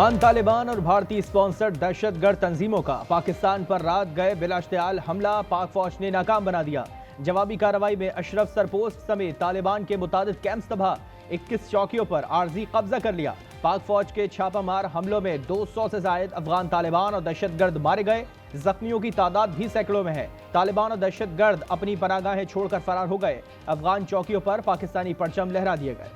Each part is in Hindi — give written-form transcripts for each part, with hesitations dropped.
अफगान तालिबान और भारतीय स्पॉन्सर्ड दहशतगर्द तंजीमों का पाकिस्तान पर रात गए बिलाश्तियाल हमला पाक फौज ने नाकाम बना दिया। जवाबी कार्रवाई में अशरफ सरपोस्ट समेत तालिबान के मुतादिद कैंप्स तबाह, 21 चौकियों पर आर्जी कब्जा कर लिया। पाक फौज के छापामार हमलों में 200 से जायद अफगान तालिबान और दहशतगर्द मारे गए। जख्मियों की तादाद भी सैकड़ों में है। तालिबान और दहशतगर्द अपनी पनाहगाहें छोड़कर फरार हो गए। अफगान चौकियों पर पाकिस्तानी परचम लहरा दिए गए।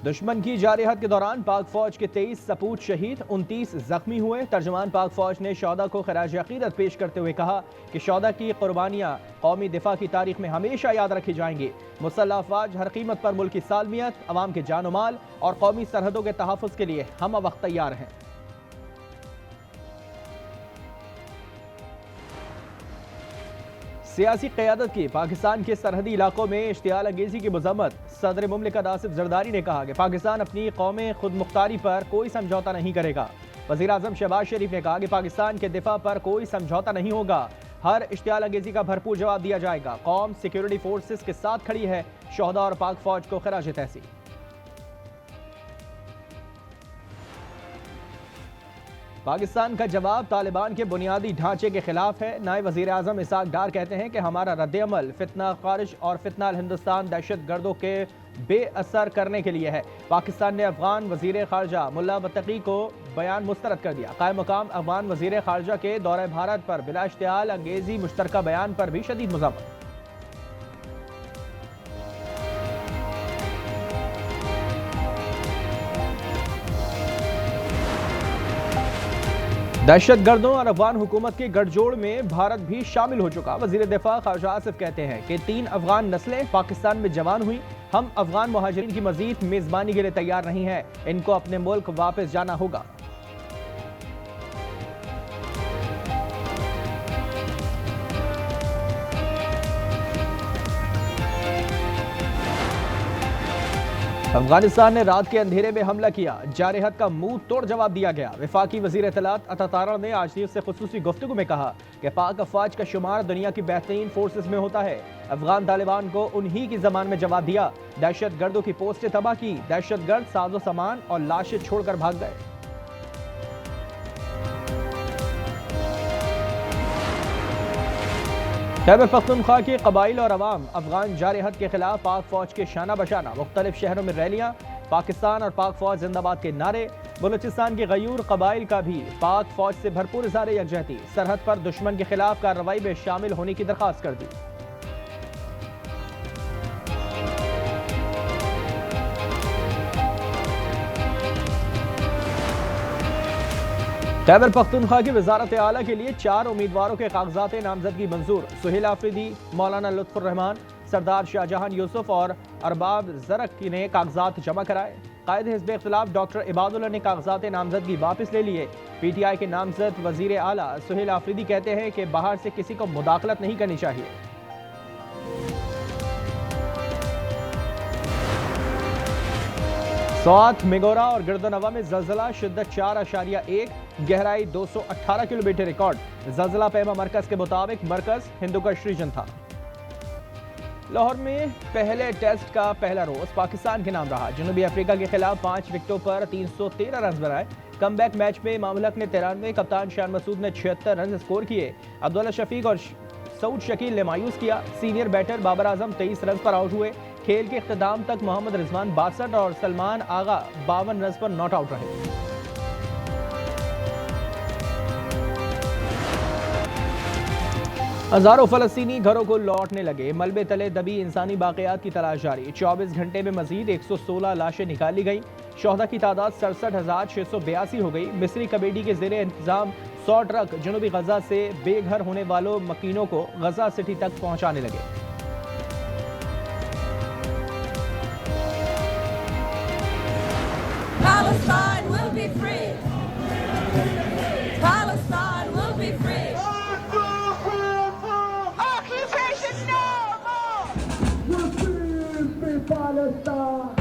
दुश्मन की जारहत के दौरान पाक फौज के 23 सपूत शहीद, 29 जख्मी हुए। तर्जुमान पाक फौज ने शौहदा को खराज अकीदत पेश करते हुए कहा कि शौहदा की कुर्बानियां कौमी दिफा की तारीख में हमेशा याद रखी जाएंगी। मुसल्लह अफवाज हर कीमत पर मुल्क की सालमियत, अवाम के जान माल और कौमी सरहदों के तहफ़्फ़ुज़ के लिए हम वक्त तैयार हैं। सियासी क़यादत की पाकिस्तान के सरहदी इलाकों में इश्तियाल अंगेजी की मज़म्मत। सदर मुमलिकत आसिफ जरदारी ने कहा कि पाकिस्तान अपनी कौमी खुद मुख्तारी पर कोई समझौता नहीं करेगा। वज़ीर आज़म शहबाज शरीफ ने कहा कि पाकिस्तान के दिफा पर कोई समझौता नहीं होगा। हर इश्तियाल अंगेजी का भरपूर जवाब दिया जाएगा। कौम सिक्योरिटी फोर्सेस के साथ खड़ी है। शोहदा और पाक फौज को खराज तहसीन। पाकिस्तान का जवाब तालिबान के बुनियादी ढांचे के खिलाफ है। नायब वज़ीर आज़म इसाक डार कहते हैं कि हमारा रद्द-ए-अमल फितना खारिज और फितना हिंदुस्तान दहशतगर्दों के बेअसर करने के लिए है। पाकिस्तान ने अफगान वज़ीर ख़ारजा मुल्ला बत्तकी को बयान मुस्तरद कर दिया। कायम मकाम अफगान वज़ीर ख़ारजा के दौरे भारत पर बिला इश्तियाल अंगेजी मुश्तरका बयान पर भी शदीद मज़म्मत। दहशतगर्दों और अफगान हुकूमत के गठजोड़ में भारत भी शामिल हो चुका। वज़ीर दिफा ख़ारजा आसिफ कहते हैं कि 3 अफगान नस्लें पाकिस्तान में जवान हुई। हम अफगान मुहाजिरीन की मजीद मेज़बानी के लिए तैयार नहीं हैं। इनको अपने मुल्क वापस जाना होगा। अफगानिस्तान ने रात के अंधेरे में हमला किया। जारहत का मुंह तोड़ जवाब दिया गया। वफाकी वज़ीर इत्तलात अता तारा ने आज न्यूज़ से खुसूसी गुफ्तगू में कहा कि पाक अफवाज का शुमार दुनिया की बेहतरीन फोर्सेस में होता है। अफगान तालिबान को उन्हीं की जबान में जवाब दिया। दहशतगर्दों की पोस्टें तबाह की। दहशतगर्द साजो सामान और लाशें छोड़कर भाग गए। खैबर पख्तूनख्वा के कबाइल और अवाम अफगान जारहत के खिलाफ पाक फौज के शाना बशाना। मुख्तलिफ शहरों में रैलियां, पाकिस्तान और पाक फौज जिंदाबाद के नारे। बलूचिस्तान के गयूर कबाइल का भी पाक फौज से भरपूर इज़हार यकजहती। सरहद पर दुश्मन के खिलाफ कार्रवाई में शामिल होने की दरख्वास्त कर दी। खैबर पख्तूनख्वा की वजारत आला के लिए 4 उम्मीदवारों के कागजात नामजदगी मंजूर। सुहेल आफरीदी, मौलाना लुत्फुर रहमान, सरदार शाहजहां यूसुफ और अरबाब जरक ने कागजात जमा कराए। कायद हिज़्ब इख्तिलाफ डॉक्टर इबादुल्लाह ने कागजात नामजदगी वापस ले लिए। PTI के नामजद वजीर आला सुहेल आफरीदी कहते हैं कि बाहर से किसी को मुदाखलत नहीं करनी चाहिए। सौत, मेगोरा और गिरदोनवा में ज़लज़ला, शिद्दत 4.1, गहराई 218 किलोमीटर रिकॉर्ड। ज़लज़ला पैमा मरकज़ के मुताबिक मरकज़ हिंदुकुश रीजन था। लाहौर में पहले टेस्ट का पहला रोज पाकिस्तान के नाम रहा। जनूबी अफ्रीका के खिलाफ 5 विकेटों पर 313 रन बनाए। कमबैक मैच में मामलक ने 93, कप्तान शान मसूद ने 76 रन स्कोर किए। अब्दुल्ला शफीक और सऊद शकील ने मायूस किया। Senior batter Babar Azam 23 run पर आउट हुए। खेल के इख्तिताम तक मोहम्मद रिजवान 62 और सलमान आगा 52 रन पर नॉट आउट रहे। हजारों फलस्तीनी घरों को लौटने लगे। मलबे तले दबी इंसानी बाक़ियात की तलाश जारी। 24 घंटे में मजीद 116 लाशें निकाली गई। शोहदा की तादाद 67,682 हो गई। मिस्री कमेटी के ज़ेरे इंतजाम 100 ट्रक जनूबी गजा से बेघर होने वालों मकीनों को गजा सिटी तक पहुंचाने लगे। Palestine will be free. Palestine will be free. Occupation no more. Free Palestine.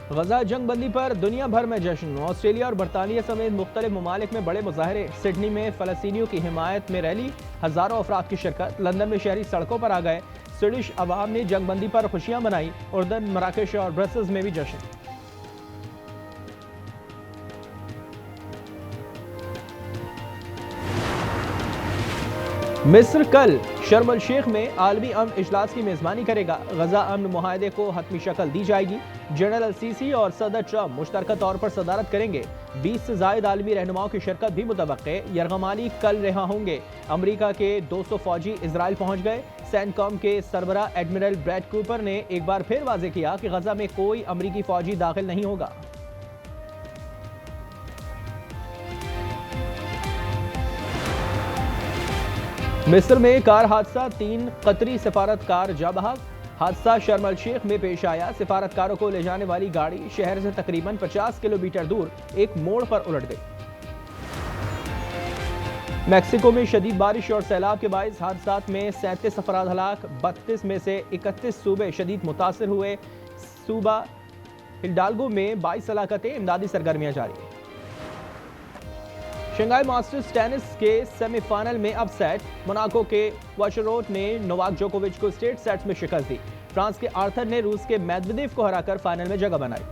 गजा जंग बंदी पर दुनिया भर में जश्न। ऑस्ट्रेलिया और बरतानिया समेत मुख्तलिफ ममालिक में बड़े मुजाहरे। सिडनी में फलस्तीनियों की हिमायत में रैली, हजारों अफराद की शिरकत। लंदन में शहरी सड़कों पर आ गए। स्वीडिश अवाम ने जंगबंदी पर खुशियां मनाई। उर्दन, मराकेश और ब्रसल्स में भी जश्न। मिस्र कल शर्म अल शेख में आलमी अमन इजलास की मेजबानी करेगा। गजा अमन मुआहदे को हतमी शक्ल दी जाएगी। जनरल अल-सीसी और सदर ट्रंप मुश्तरका तौर पर सदारत करेंगे। 20 से जायद आलमी रहनुमाओं की शिरकत भी मुतवक्के। यरगमाली कल रिहा होंगे। अमरीका के 200 फौजी इसराइल पहुंच गए। सैनकॉम के सरबरा एडमिरल ब्रैड कूपर ने एक बार फिर वाजे किया कि गजा में कोई अमरीकी फौजी दाखिल नहीं होगा। मिस्र में कार हादसा, 3 कतरी सिफारतकार जा बहक। हादसा शर्म अल शेख में पेश आया। सिफारतकारों को ले जाने वाली गाड़ी शहर से तकरीबन 50 किलोमीटर दूर एक मोड़ पर उलट गई। मैक्सिको में शदीद बारिश और सैलाब के बाइस हादसात में 37 अफराद हलाक। 32 में से 31 सूबे शदीद मुतासर हुए। सूबा हिडाल्गो में 22 हलाकतें। इमदादी सरगर्मियां जारी। शंघाई मास्टर्स टेनिस के सेमीफाइनल में अपसेट। मोनाको के वाशरोट ने नोवाक जोकोविच को स्ट्रेट सेट्स में शिकस्त दी। फ्रांस के आर्थर ने रूस के मेदवेदेव को हराकर फाइनल में जगह बनाई।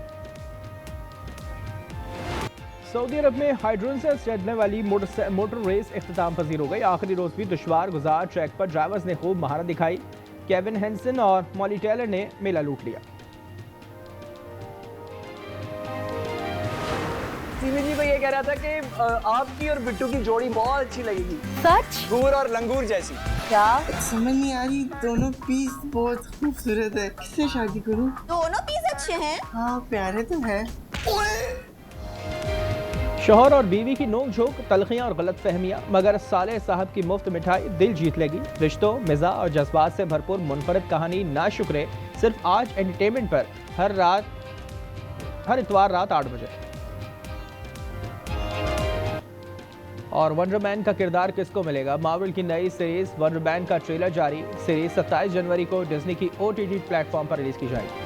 सऊदी अरब में हाइड्रोजन से चलने वाली मोटर रेस इख्तिताम पजीर हो गई। आखिरी रोज भी दुश्वार गुजार ट्रैक पर ड्राइवर्स ने खूब महारत दिखाई। केविन हेंसन और मॉली टेलर ने मेला लूट लिया। जी भाई ये कह रहा था कि आपकी और बिट्टू की जोड़ी बहुत अच्छी लगेगी। सच? गूर और लंगूर जैसी। क्या? समझ नहीं आ रही, दोनों पीस बहुत खूबसूरत है। किससे शादी करूं? दोनों पीस अच्छे हैं। हाँ प्यारे तो हैं। शौहर और बीवी की नोक झोंक, तलखियां और गलत फहमियां, मगर सालेह साहब की मुफ्त मिठाई दिल जीत लेगी। रिश्तों, मिज़ा और जज्बात से भरपूर मुनफरद कहानी ना शुक्रे, सिर्फ आज एंटरटेनमेंट पर हर इतवार रात 8 बजे। और वंडर मैन का किरदार किसको मिलेगा? मार्वल की नई सीरीज वंडर मैन का ट्रेलर जारी। सीरीज 27 जनवरी को डिज्नी की OTT प्लेटफॉर्म पर रिलीज की जाएगी।